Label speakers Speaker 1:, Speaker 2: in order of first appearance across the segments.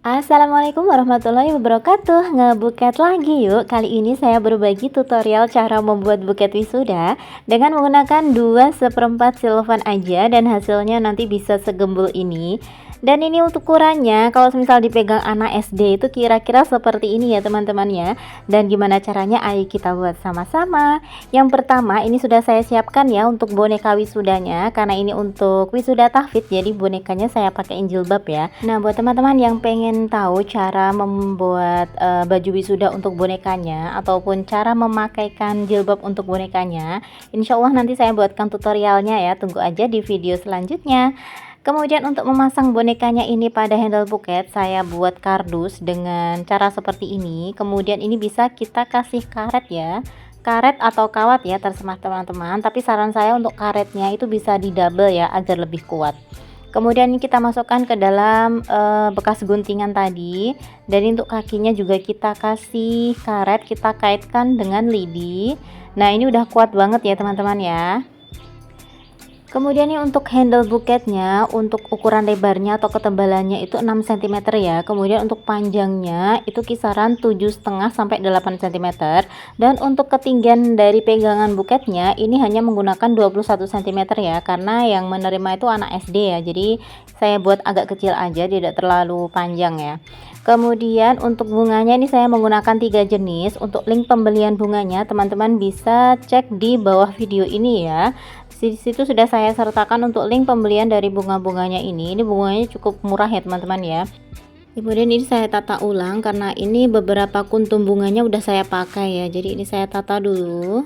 Speaker 1: Assalamualaikum warahmatullahi wabarakatuh. Ngebuket lagi yuk. Kali ini saya berbagi tutorial cara membuat buket wisuda dengan menggunakan 2/4 silvan aja, dan hasilnya nanti bisa segembul ini. Dan ini untuk ukurannya, kalau misal dipegang anak SD itu kira-kira seperti ini ya teman-teman ya. Dan gimana caranya, ayo kita buat sama-sama. Yang pertama, ini sudah saya siapkan ya untuk boneka wisudanya, karena ini untuk wisuda tahfidz, jadi bonekanya saya pakai jilbab ya. Nah, buat teman-teman yang pengen tahu cara membuat baju wisuda untuk bonekanya ataupun cara memakaikan jilbab untuk bonekanya, insya Allah nanti saya buatkan tutorialnya ya, tunggu aja di video selanjutnya. Kemudian untuk memasang bonekanya ini pada handle buket, saya buat kardus dengan cara seperti ini. Kemudian ini bisa kita kasih karet ya, karet atau kawat ya, terserah teman-teman, tapi saran saya untuk karetnya itu bisa di double ya agar lebih kuat. Kemudian ini kita masukkan ke dalam bekas guntingan tadi, dan untuk kakinya juga kita kasih karet, kita kaitkan dengan lidi. Nah, ini udah kuat banget ya teman-teman ya. Kemudian ini untuk handle buketnya, untuk ukuran lebarnya atau ketebalannya itu 6 cm ya. Kemudian untuk panjangnya itu kisaran 7,5 sampai 8 cm. Dan untuk ketinggian dari pegangan buketnya ini hanya menggunakan 21 cm ya, karena yang menerima itu anak SD ya. Jadi saya buat agak kecil aja, tidak terlalu panjang ya. Kemudian untuk bunganya ini saya menggunakan 3 jenis. Untuk link pembelian bunganya teman-teman bisa cek di bawah video ini ya. Di situ sudah saya sertakan untuk link pembelian dari bunga-bunganya ini. Ini bunganya cukup murah ya teman-teman ya. Kemudian ini saya tata ulang karena ini beberapa kuntum bunganya udah saya pakai ya. Jadi ini saya tata dulu.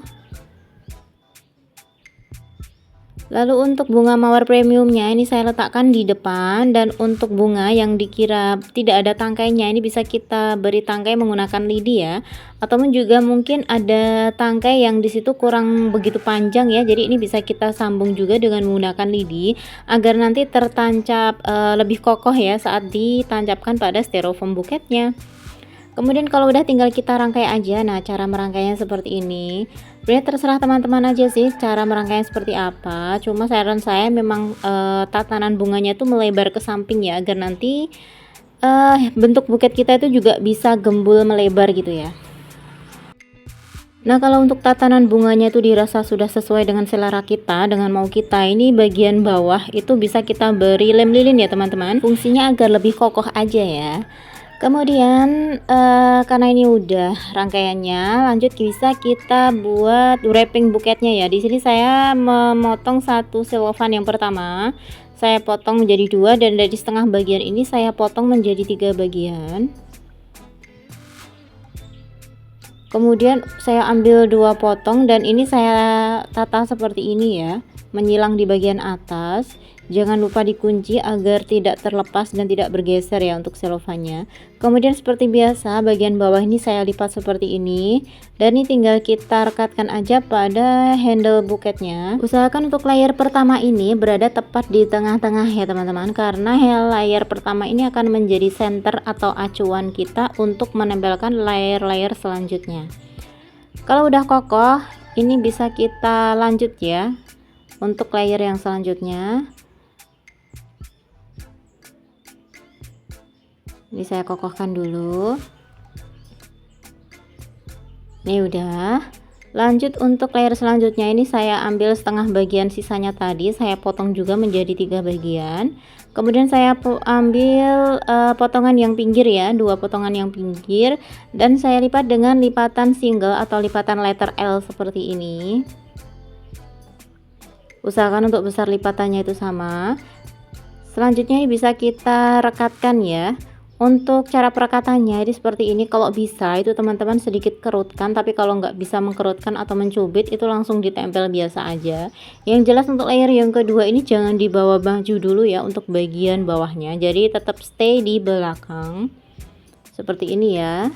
Speaker 1: Lalu untuk bunga mawar premiumnya ini saya letakkan di depan, dan untuk bunga yang dikira tidak ada tangkainya ini bisa kita beri tangkai menggunakan lidi ya, ataupun juga mungkin ada tangkai yang disitu kurang begitu panjang ya, jadi ini bisa kita sambung juga dengan menggunakan lidi agar nanti tertancap lebih kokoh ya saat ditancapkan pada styrofoam buketnya. Kemudian kalau udah tinggal kita rangkai aja. Nah, cara merangkainya seperti ini. Sebenarnya terserah teman-teman aja sih cara merangkainya seperti apa. Cuma saran saya memang tatanan bunganya itu melebar ke samping ya, agar nanti bentuk buket kita itu juga bisa gembul melebar gitu ya. Nah, kalau untuk tatanan bunganya itu dirasa sudah sesuai dengan selera kita, dengan mau kita, ini bagian bawah itu bisa kita beri lem lilin ya teman-teman. Fungsinya agar lebih kokoh aja ya. Kemudian karena ini udah rangkaiannya, lanjut bisa kita buat wrapping buketnya ya. Di sini saya memotong satu cellophane yang pertama, saya potong menjadi 2, dan dari setengah bagian ini saya potong menjadi 3 bagian. Kemudian saya ambil 2 potong, dan ini saya tata seperti ini ya, menyilang di bagian atas. Jangan lupa dikunci agar tidak terlepas dan tidak bergeser ya untuk selofannya. Kemudian seperti biasa bagian bawah ini saya lipat seperti ini, dan ini tinggal kita rekatkan aja pada handle buketnya. Usahakan untuk layer pertama ini berada tepat di tengah-tengah ya teman-teman, karena layer pertama ini akan menjadi center atau acuan kita untuk menempelkan layer-layer selanjutnya. Kalau udah kokoh, ini bisa kita lanjut ya untuk layer yang selanjutnya. Ini saya kokohkan dulu. Ini udah. Lanjut untuk layer selanjutnya, ini saya ambil setengah bagian sisanya tadi, saya potong juga menjadi 3 bagian. Kemudian saya ambil potongan yang pinggir ya, 2 potongan yang pinggir, dan saya lipat dengan lipatan single atau lipatan letter L seperti ini. Usahakan untuk besar lipatannya itu sama. Selanjutnya ini bisa kita rekatkan ya. Untuk cara perekatannya ini seperti ini. Kalau bisa itu teman-teman sedikit kerutkan, tapi kalau nggak bisa mengkerutkan atau mencubit itu langsung ditempel biasa aja. Yang jelas untuk layer yang kedua ini jangan dibawa baju dulu ya untuk bagian bawahnya, jadi tetap stay di belakang seperti ini ya.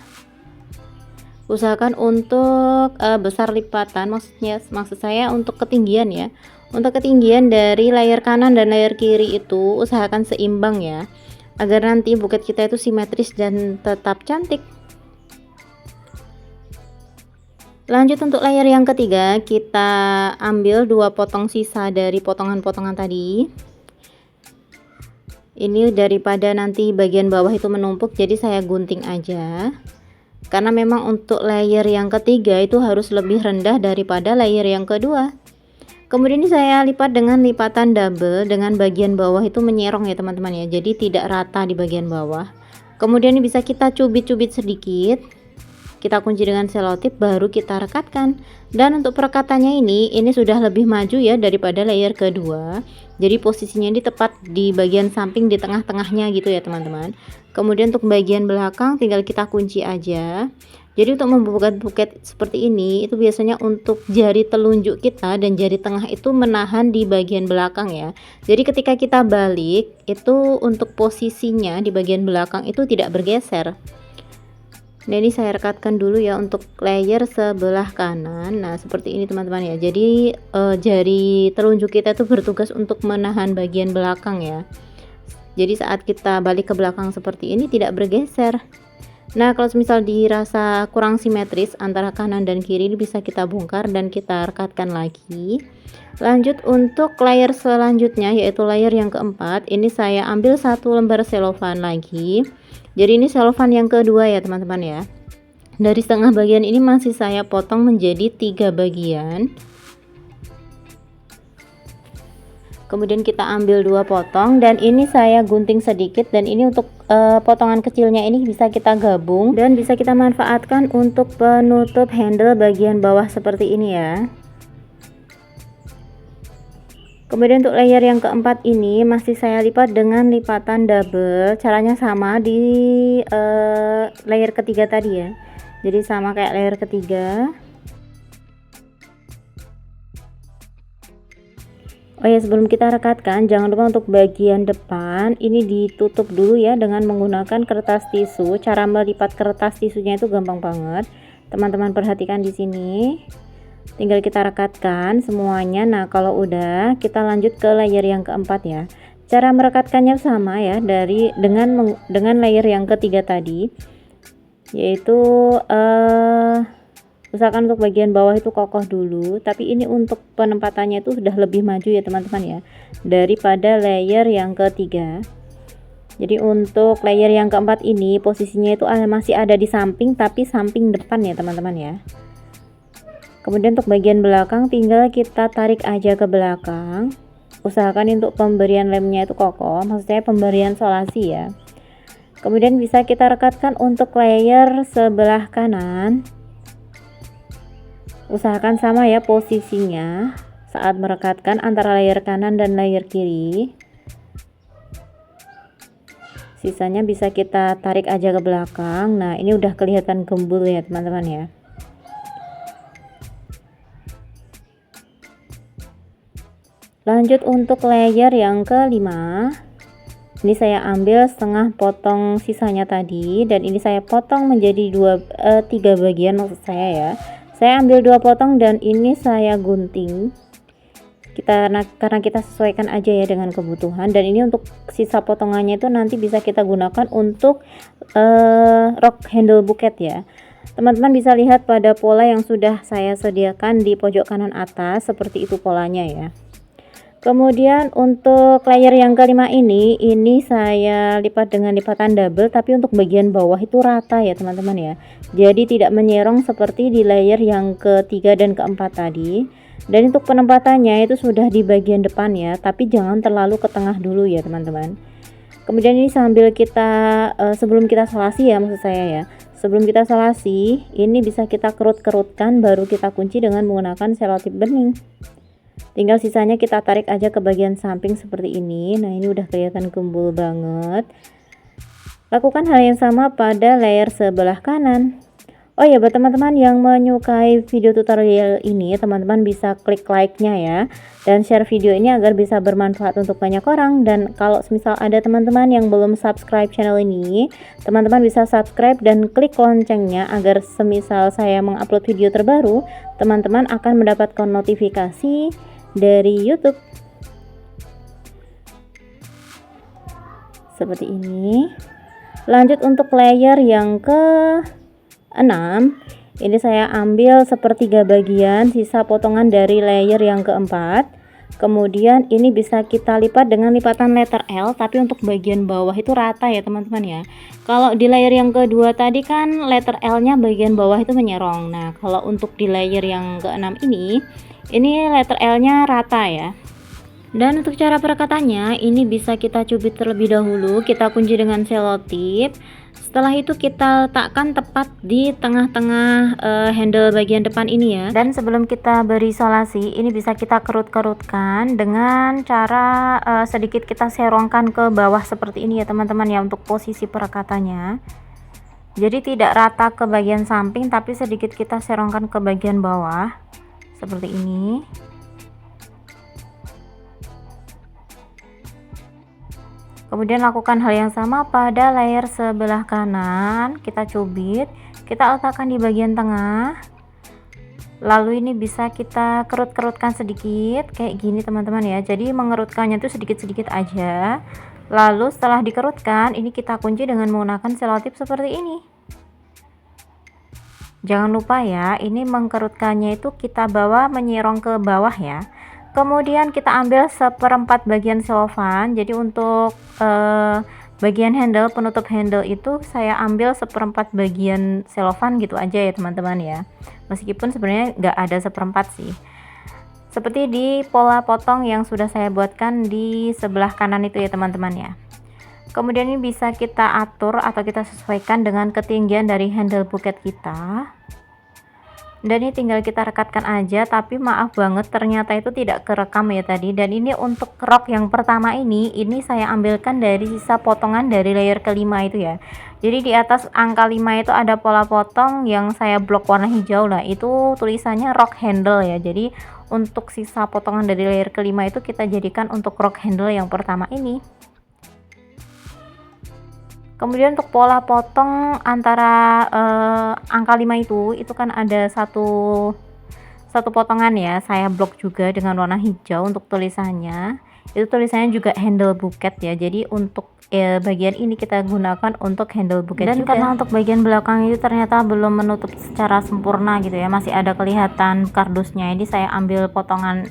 Speaker 1: Usahakan untuk besar lipatan, maksud saya untuk ketinggian ya. Untuk ketinggian dari layer kanan dan layer kiri itu usahakan seimbang ya, agar nanti buket kita itu simetris dan tetap cantik. Lanjut untuk layer yang ketiga, kita ambil 2 potong sisa dari potongan-potongan tadi. Ini daripada nanti bagian bawah itu menumpuk, jadi saya gunting aja. Karena memang untuk layer yang ketiga itu harus lebih rendah daripada layer yang kedua. Kemudian ini saya lipat dengan lipatan double, dengan bagian bawah itu menyerong ya teman-teman ya, jadi tidak rata di bagian bawah. Kemudian ini bisa kita cubit-cubit sedikit, kita kunci dengan selotip, baru kita rekatkan. Dan untuk perekatannya ini sudah lebih maju ya daripada layer kedua, jadi posisinya ini tepat di bagian samping, di tengah-tengahnya gitu ya teman-teman. Kemudian untuk bagian belakang tinggal kita kunci aja. Jadi untuk membuat buket seperti ini itu biasanya untuk jari telunjuk kita dan jari tengah itu menahan di bagian belakang ya. Jadi ketika kita balik itu untuk posisinya di bagian belakang itu tidak bergeser. Nah ini saya rekatkan dulu ya untuk layer sebelah kanan. Nah seperti ini teman-teman ya, jadi jari telunjuk kita itu bertugas untuk menahan bagian belakang ya, jadi saat kita balik ke belakang seperti ini tidak bergeser. Nah kalau misal dirasa kurang simetris antara kanan dan kiri, ini bisa kita bongkar dan kita rekatkan lagi. Lanjut untuk layer selanjutnya yaitu layer yang keempat, ini saya ambil satu lembar selofan lagi. Jadi ini selofan yang kedua ya teman-teman ya. Dari setengah bagian ini masih saya potong menjadi 3 bagian. Kemudian kita ambil 2 potong dan ini saya gunting sedikit, dan ini untuk potongan kecilnya ini bisa kita gabung dan bisa kita manfaatkan untuk penutup handle bagian bawah seperti ini ya. Kemudian untuk layer yang keempat ini masih saya lipat dengan lipatan double, caranya sama di layer ketiga tadi ya, jadi sama kayak layer ketiga. Oh ya, sebelum kita rekatkan jangan lupa untuk bagian depan ini ditutup dulu ya dengan menggunakan kertas tisu. Cara melipat kertas tisunya itu gampang banget, teman-teman perhatikan di sini. Tinggal kita rekatkan semuanya. Nah kalau udah, kita lanjut ke layer yang keempat ya. Cara merekatkannya sama ya dengan layer yang ketiga tadi, yaitu usahakan untuk bagian bawah itu kokoh dulu, tapi ini untuk penempatannya itu sudah lebih maju ya teman-teman ya daripada layer yang ketiga. Jadi untuk layer yang keempat ini posisinya itu masih ada di samping, tapi samping depan ya teman-teman ya. Kemudian untuk bagian belakang tinggal kita tarik aja ke belakang. Usahakan untuk pemberian lemnya itu kokoh, maksudnya pemberian solasi ya. Kemudian bisa kita rekatkan untuk layer sebelah kanan. Usahakan sama ya posisinya saat merekatkan antara layer kanan dan layer kiri. Sisanya bisa kita tarik aja ke belakang. Nah ini udah kelihatan gembul ya teman-teman ya. Lanjut untuk layer yang kelima, ini saya ambil setengah potong sisanya tadi, dan ini saya potong menjadi 3 bagian maksud saya ya. Saya ambil 2 potong dan ini saya gunting. Karena kita sesuaikan aja ya dengan kebutuhan, dan ini untuk sisa potongannya itu nanti bisa kita gunakan untuk rok handle buket ya. Teman-teman bisa lihat pada pola yang sudah saya sediakan di pojok kanan atas, seperti itu polanya ya. Kemudian untuk layer yang kelima ini saya lipat dengan lipatan double, tapi untuk bagian bawah itu rata ya teman-teman ya, jadi tidak menyerong seperti di layer yang ketiga dan keempat tadi. Dan untuk penempatannya itu sudah di bagian depan ya, tapi jangan terlalu ke tengah dulu ya teman-teman. Kemudian ini sambil kita sebelum kita solasi ya, maksud saya ya, sebelum kita solasi ini bisa kita kerut-kerutkan, baru kita kunci dengan menggunakan selotip bening. Tinggal sisanya kita tarik aja ke bagian samping seperti ini. Nah ini udah kelihatan gembul banget. Lakukan hal yang sama pada layer sebelah kanan. Oh ya, buat teman-teman yang menyukai video tutorial ini, teman-teman bisa klik like-nya ya, dan share video ini agar bisa bermanfaat untuk banyak orang. Dan kalau misal ada teman-teman yang belum subscribe channel ini, teman-teman bisa subscribe dan klik loncengnya agar semisal saya mengupload video terbaru, teman-teman akan mendapatkan notifikasi dari YouTube. Seperti ini. Lanjut untuk layer yang ke-6, ini saya ambil sepertiga bagian sisa potongan dari layer yang keempat. Kemudian ini bisa kita lipat dengan lipatan letter L, tapi untuk bagian bawah itu rata ya teman-teman ya. Kalau di layer yang kedua tadi kan letter L nya bagian bawah itu menyerong. Nah kalau untuk di layer yang keenam ini letter L nya rata ya. Dan untuk cara perekatannya ini bisa kita cubit terlebih dahulu, kita kunci dengan selotip. Setelah itu kita letakkan tepat di tengah-tengah handle bagian depan ini ya. Dan sebelum kita beri isolasi, ini bisa kita kerut-kerutkan dengan cara sedikit kita serongkan ke bawah seperti ini ya teman-teman ya, untuk posisi perekatannya. Jadi tidak rata ke bagian samping, tapi sedikit kita serongkan ke bagian bawah seperti ini. Kemudian lakukan hal yang sama pada layer sebelah kanan, kita cubit, kita letakkan di bagian tengah. Lalu ini bisa kita kerut-kerutkan sedikit kayak gini teman-teman ya. Jadi mengerutkannya itu sedikit-sedikit aja. Lalu setelah dikerutkan, ini kita kunci dengan menggunakan selotip seperti ini. Jangan lupa ya, ini mengkerutkannya itu kita bawa menyerong ke bawah ya. Kemudian kita ambil seperempat bagian selofan. Jadi untuk bagian handle, penutup handle itu saya ambil seperempat bagian selofan gitu aja ya teman-teman ya. Meskipun sebenarnya nggak ada seperempat sih. Seperti di pola potong yang sudah saya buatkan di sebelah kanan itu ya teman-teman ya. Kemudian ini bisa kita atur atau kita sesuaikan dengan ketinggian dari handle buket kita. Dan ini tinggal kita rekatkan aja, tapi maaf banget ternyata itu tidak kerekam ya tadi. Dan ini untuk rok yang pertama ini saya ambilkan dari sisa potongan dari layer kelima itu ya. Jadi di atas angka 5 itu ada pola potong yang saya blok warna hijau lah, itu tulisannya rok handle ya. Jadi untuk sisa potongan dari layer kelima itu kita jadikan untuk rok handle yang pertama ini. Kemudian untuk pola potong antara angka 5 itu kan ada satu potongan ya, saya blok juga dengan warna hijau untuk tulisannya. Itu tulisannya juga handle buket ya. Jadi untuk bagian ini kita gunakan untuk handle buket. Dan juga karena untuk bagian belakang itu ternyata belum menutup secara sempurna gitu ya, masih ada kelihatan kardusnya. Ini saya ambil potongan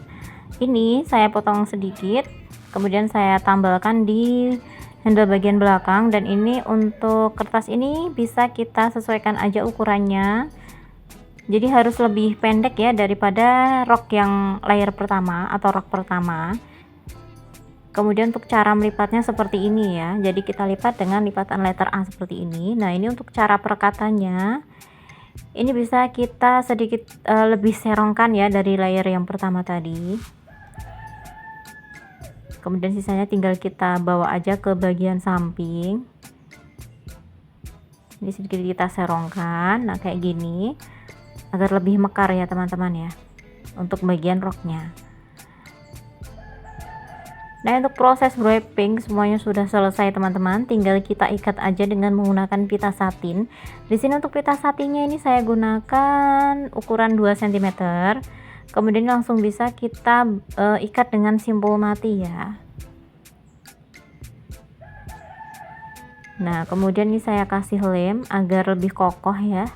Speaker 1: ini, saya potong sedikit, kemudian saya tambahkan di handle bagian belakang. Dan ini untuk kertas ini bisa kita sesuaikan aja ukurannya, jadi harus lebih pendek ya daripada rok yang layer pertama atau rok pertama. Kemudian untuk cara melipatnya seperti ini ya, jadi kita lipat dengan lipatan letter A seperti ini. Nah ini untuk cara perekatannya, ini bisa kita sedikit lebih serongkan ya dari layer yang pertama tadi. Kemudian sisanya tinggal kita bawa aja ke bagian samping. Ini sedikit kita serongkan, nah kayak gini, agar lebih mekar ya teman-teman ya untuk bagian roknya. Nah untuk proses wrapping semuanya sudah selesai teman-teman, tinggal kita ikat aja dengan menggunakan pita satin. Di sini untuk pita satinnya ini saya gunakan ukuran 2 cm. Kemudian langsung bisa kita ikat dengan simpul mati ya. Nah kemudian ini saya kasih lem agar lebih kokoh ya.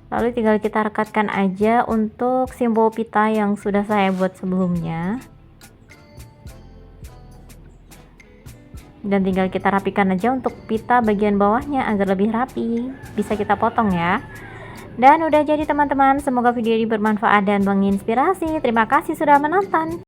Speaker 1: Lalu tinggal kita rekatkan aja untuk simpul pita yang sudah saya buat sebelumnya. Dan tinggal kita rapikan aja untuk pita bagian bawahnya agar lebih rapi. Bisa kita potong ya. Dan udah jadi teman-teman, semoga video ini bermanfaat dan menginspirasi. Terima kasih sudah menonton.